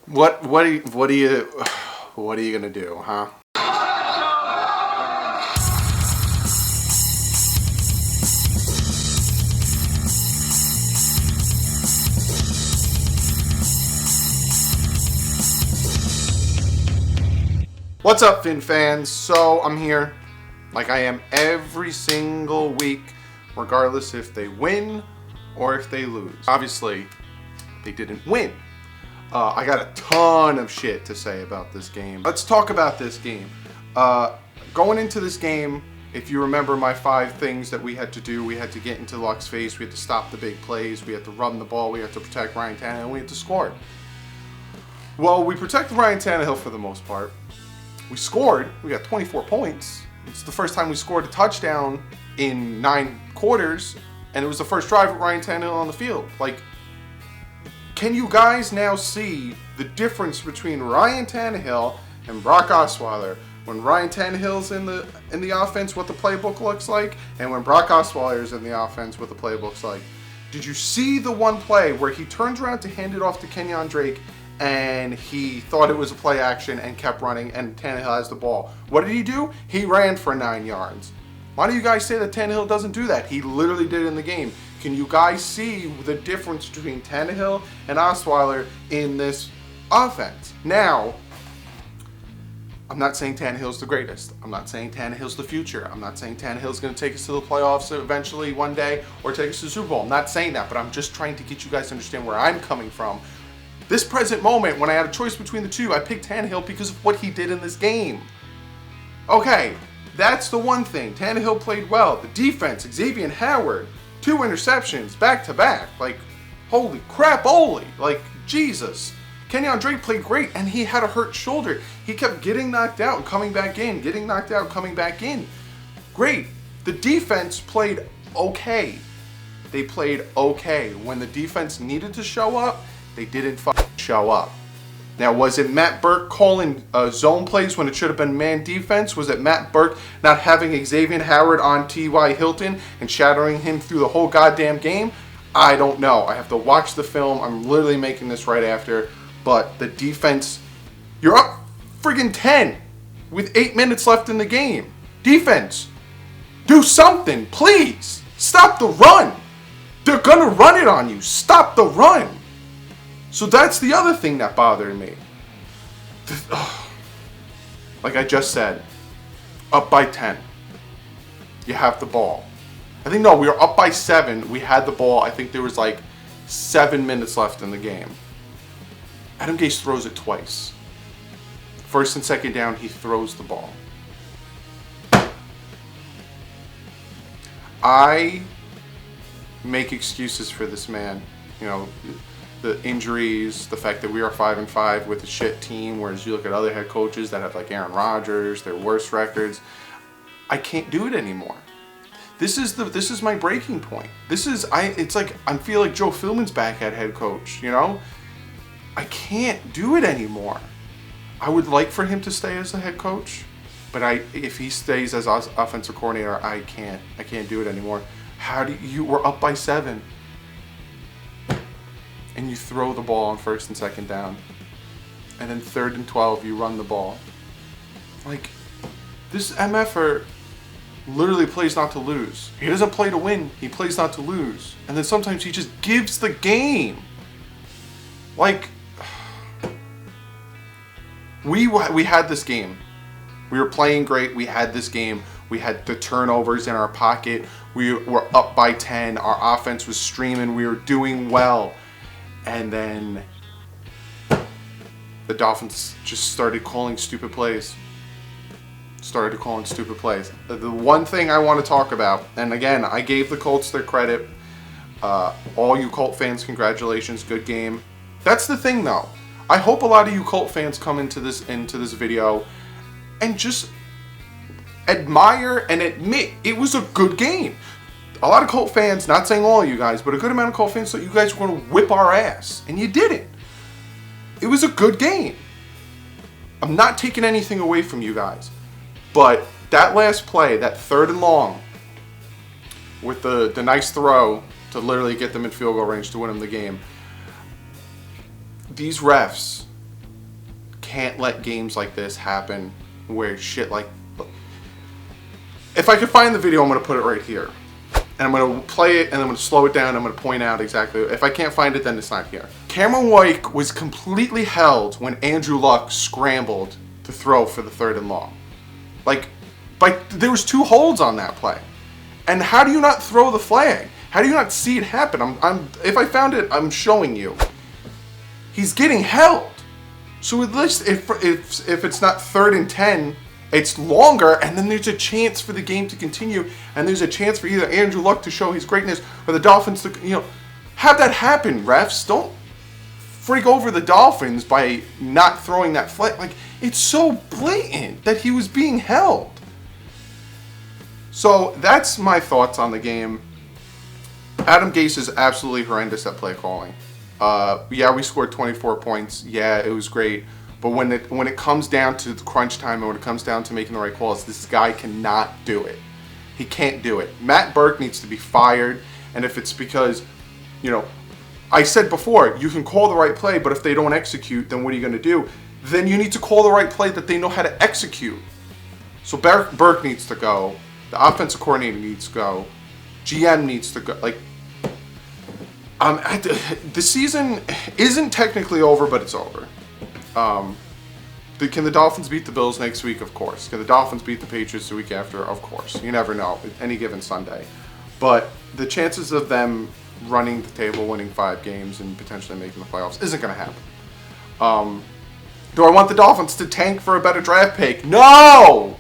What are you gonna do, huh? What's up, Finn fans? So I'm here like I am every single week, regardless if they win or if they lose. Obviously, they didn't win. I got a ton of shit to say about this game. Let's talk about this game. Going into this game, if you remember my 5 things that we had to do, we had to get into Luck's face, we had to stop the big plays, we had to run the ball, we had to protect Ryan Tannehill, and we had to score. Well, we protected Ryan Tannehill for the most part. We scored. We got 24 points. It's the first time we scored a touchdown in 9 quarters, and it was the first drive with Ryan Tannehill on the field. Like, can you guys now see the difference between Ryan Tannehill and Brock Osweiler? When Ryan Tannehill's in the offense, what the playbook looks like, and when Brock Osweiler's in the offense, what the playbook's like. Did you see the one play where he turns around to hand it off to Kenyon Drake, and he thought it was a play action and kept running, and Tannehill has the ball? What did he do? He ran for 9 yards. Why do you guys say that Tannehill doesn't do that? He literally did it in the game. Can you guys see the difference between Tannehill and Osweiler in this offense? Now, I'm not saying Tannehill's the greatest. I'm not saying Tannehill's the future. I'm not saying Tannehill's going to take us to the playoffs eventually one day or take us to the Super Bowl. I'm not saying that, but I'm just trying to get you guys to understand where I'm coming from. This present moment, when I had a choice between the two, I picked Tannehill because of what he did in this game. Okay, that's the one thing. Tannehill played well. The defense, Xavier Howard, 2 interceptions back-to-back. Like, holy crap-oly. Like, Jesus. Kenyon Drake played great, and he had a hurt shoulder. He kept getting knocked out and coming back in, getting knocked out, coming back in. Great. The defense played okay. They played okay. When the defense needed to show up, they didn't show up. Now, was it Matt Burke calling zone plays when it should have been man defense? Was it Matt Burke not having Xavier Howard on T.Y. Hilton and shattering him through the whole goddamn game? I don't know. I have to watch the film. I'm literally making this right after. But the defense, you're up friggin' 10 with 8 minutes left in the game. Defense, do something, please. Stop the run. They're gonna run it on you. Stop the run. So that's the other thing that bothered me. Like I just said, up by 10. You have the ball. I think, no, we were up by 7. We had the ball. I think there was like 7 minutes left in the game. Adam Gase throws it twice. First and second down, he throws the ball. I make excuses for this man. You know, the injuries, the fact that we are 5-5 with a shit team, whereas you look at other head coaches that have like Aaron Rodgers, their worst records. I can't do it anymore. This is my breaking point. It's like I feel like Joe Philbin's back at head coach, you know? I can't do it anymore. I would like for him to stay as the head coach, but if he stays as offensive coordinator, I can't do it anymore. We're up by 7. And you throw the ball on first and second down. And then 3rd and 12, you run the ball. Like, this MFer literally plays not to lose. He doesn't play to win, he plays not to lose. And then sometimes he just gives the game. Like, we had this game. We were playing great, we had this game. We had the turnovers in our pocket. We were up by 10. Our offense was streaming. We were doing well. And then the Dolphins just started calling stupid plays. The one thing I want to talk about, and again, I gave the Colts their credit. All you Colt fans, congratulations, good game. That's the thing, though. I hope a lot of you Colt fans come into this video and just admire and admit it was a good game. A lot of Colt fans, not saying all of you guys, but a good amount of Colt fans thought you guys were going to whip our ass, and you didn't. It was a good game. I'm not taking anything away from you guys, but that last play, that 3rd and long, with the nice throw to literally get them in field goal range to win them the game, these refs can't let games like this happen where shit like... If I could find the video, I'm going to put it right here. And I'm going to play it, and I'm going to slow it down. I'm going to point out exactly. If I can't find it, then it's not here. Cameron White was completely held when Andrew Luck scrambled to throw for the 3rd and long. Like there was 2 holds on that play. And how do you not throw the flag? How do you not see it happen? If I found it, I'm showing you. He's getting held. So at least if it's not 3rd and 10, it's longer, and then there's a chance for the game to continue, and there's a chance for either Andrew Luck to show his greatness or the Dolphins to, have that happen, refs. Don't freak over the Dolphins by not throwing that flag. Like, it's so blatant that he was being held. So that's my thoughts on the game. Adam Gase is absolutely horrendous at play calling. Yeah, we scored 24 points. Yeah, it was great. But when it comes down to the crunch time and when it comes down to making the right calls, this guy cannot do it. He can't do it. Matt Burke needs to be fired. And if it's because, I said before, you can call the right play, but if they don't execute, then what are you going to do? Then you need to call the right play that they know how to execute. So Burke needs to go. The offensive coordinator needs to go. GM needs to go. Like, the season isn't technically over, but it's over. Can the Dolphins beat the Bills next week? Of course. Can the Dolphins beat the Patriots the week after? Of course. You never know. Any given Sunday. But the chances of them running the table, winning 5 games, and potentially making the playoffs isn't going to happen. Do I want the Dolphins to tank for a better draft pick? No!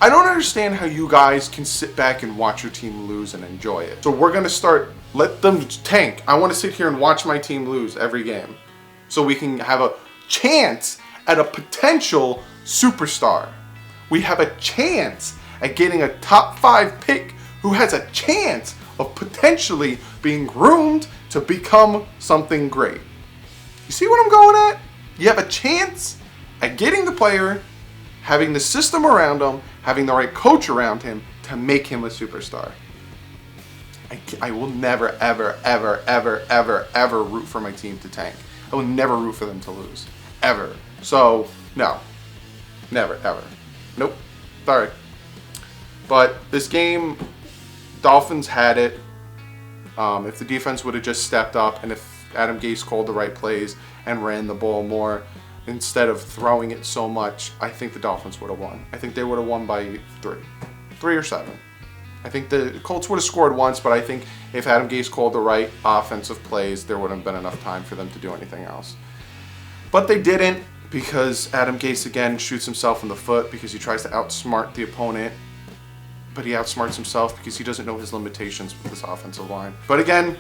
I don't understand how you guys can sit back and watch your team lose and enjoy it. So we're going to let them tank. I want to sit here and watch my team lose every game so we can have a chance at a potential superstar. We have a chance at getting a top 5 pick who has a chance of potentially being groomed to become something great. You see what I'm going at? You have a chance at getting the player, having the system around him, having the right coach around him to make him a superstar. I will never, ever, ever, ever, ever, ever root for my team to tank. I will never root for them to lose. Ever. So, no. Never, ever. Nope. Sorry. But this game, Dolphins had it. If the defense would have just stepped up and if Adam Gase called the right plays and ran the ball more instead of throwing it so much, I think the Dolphins would have won. I think they would have won by 3 or 7. I think the Colts would have scored once, but I think if Adam Gase called the right offensive plays, there wouldn't have been enough time for them to do anything else. But they didn't because Adam Gase, again, shoots himself in the foot because he tries to outsmart the opponent, but he outsmarts himself because he doesn't know his limitations with this offensive line. But again,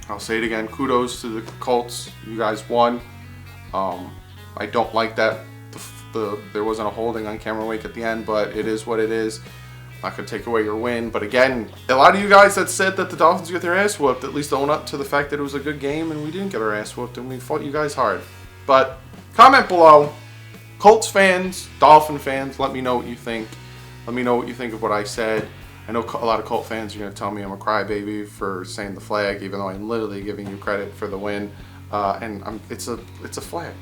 I'll say it again, kudos to the Colts. You guys won. I don't like that there wasn't a holding on Cameron Wake at the end, but it is what it is. Not going to take away your win. But again, a lot of you guys that said that the Dolphins get their ass whooped, at least own up to the fact that it was a good game and we didn't get our ass whooped and we fought you guys hard. But comment below. Colts fans, Dolphin fans, let me know what you think. Let me know what you think of what I said. I know a lot of Colt fans are going to tell me I'm a crybaby for saying the flag, even though I'm literally giving you credit for the win. It's a flag.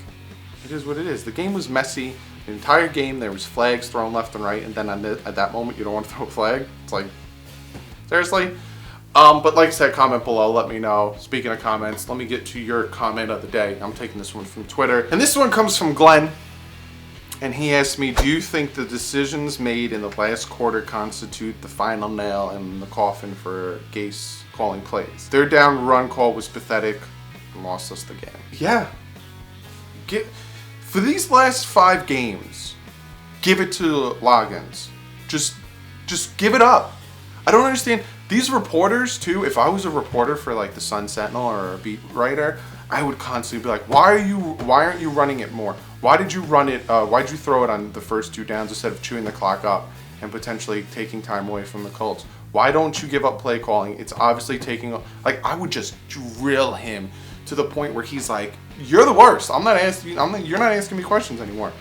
It is what it is. The game was messy. The entire game there was flags thrown left and right, and then at that moment you don't want to throw a flag. It's like, seriously? But like I said, comment below, let me know. Speaking of comments, let me get to your comment of the day. I'm taking this one from Twitter. And this one comes from Glenn. And he asked me, do you think the decisions made in the last quarter constitute the final nail in the coffin for Gase calling plays? Their down run call was pathetic and lost us the game. Yeah. For these last 5 games, give it to Loggins. Just give it up. I don't understand. These reporters, too, if I was a reporter for like the Sun Sentinel or a beat writer, I would constantly be like, why aren't you running it more? Why did you run it? Why did you throw it on the first 2 downs instead of chewing the clock up and potentially taking time away from the Colts? Why don't you give up play calling? It's obviously taking, like, I would just drill him to the point where he's like, you're the worst. You're not asking me questions anymore.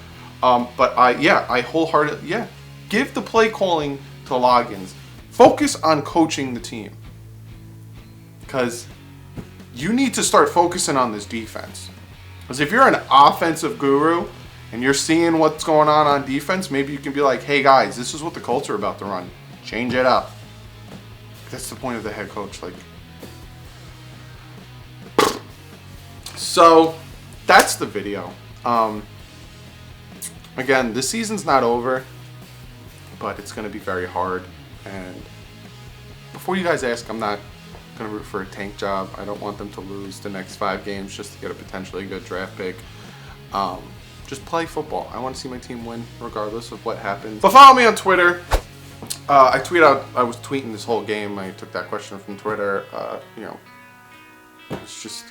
But I wholeheartedly, give the play calling to Loggins. Focus on coaching the team. Because you need to start focusing on this defense. Because if you're an offensive guru and you're seeing what's going on defense, maybe you can be like, hey guys, this is what the Colts are about to run. Change it up. That's the point of the head coach. Like, so that's the video. Again, the season's not over, but it's going to be very hard. And before you guys ask, I'm not going to root for a tank job. I don't want them to lose the next 5 games just to get a potentially good draft pick. Just play football. I want to see my team win regardless of what happens. But follow me on Twitter. I was tweeting this whole game. I took that question from Twitter. You know, it's just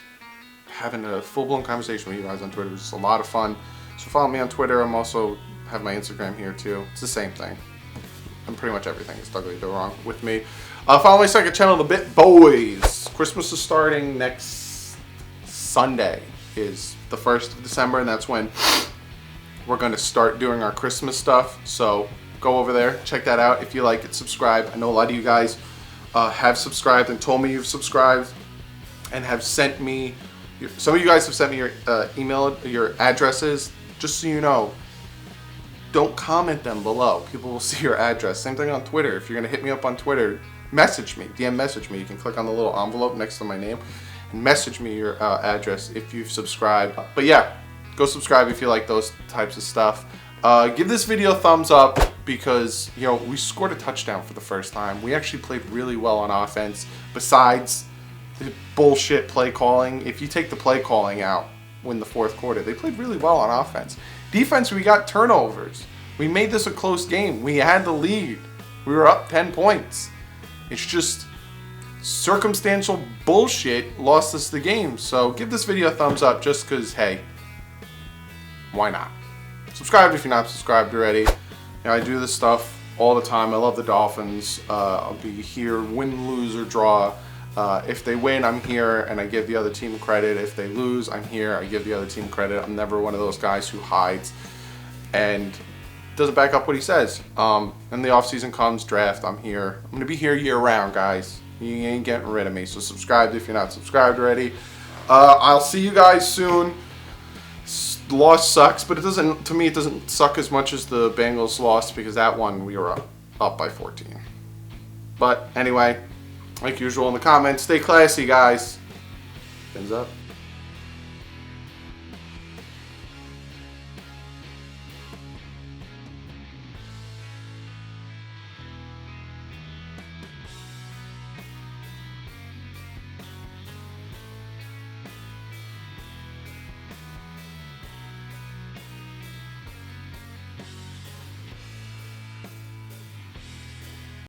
having a full-blown conversation with you guys on Twitter was just a lot of fun. So follow me on Twitter. I'm also have my Instagram here too. It's the same thing. And pretty much everything is DouglieDoWrong with me. Follow my second channel, The Bit Boys. Christmas is starting next Sunday. Is the 1st of December, and that's when we're going to start doing our Christmas stuff. So go over there, check that out. If you like it, subscribe. I know a lot of you guys have subscribed and told me you've subscribed and have sent me. Some of you guys have sent me your email, your addresses. Just so you know, don't comment them below. People will see your address. Same thing on Twitter. If you're going to hit me up on Twitter, message me, DM message me. You can click on the little envelope next to my name and message me your address if you've subscribed. But yeah, go subscribe if you like those types of stuff. Give this video a thumbs up because, you know, we scored a touchdown for the first time. We actually played really well on offense besides the bullshit play calling. If you take the play calling out in the 4th quarter, they played really well on offense. Defense, we got turnovers. We made this a close game. We had the lead. We were up 10 points. It's just circumstantial bullshit lost us the game. So give this video a thumbs up just because, hey, why not? Subscribe if you're not subscribed already. You know, I do this stuff all the time. I love the Dolphins. I'll be here, win, lose, or draw. If they win, I'm here and I give the other team credit. If they lose, I'm here, I give the other team credit. I'm never one of those guys who hides and doesn't back up what he says. And the offseason comes, draft, I'm here. I'm going to be here year round, guys. You ain't getting rid of me. So subscribe if you're not subscribed already. I'll see you guys soon. The loss sucks, but it doesn't, to me, it doesn't suck as much as the Bengals lost because that one we were up by 14. But anyway, like usual in the comments, stay classy, guys. Fins up.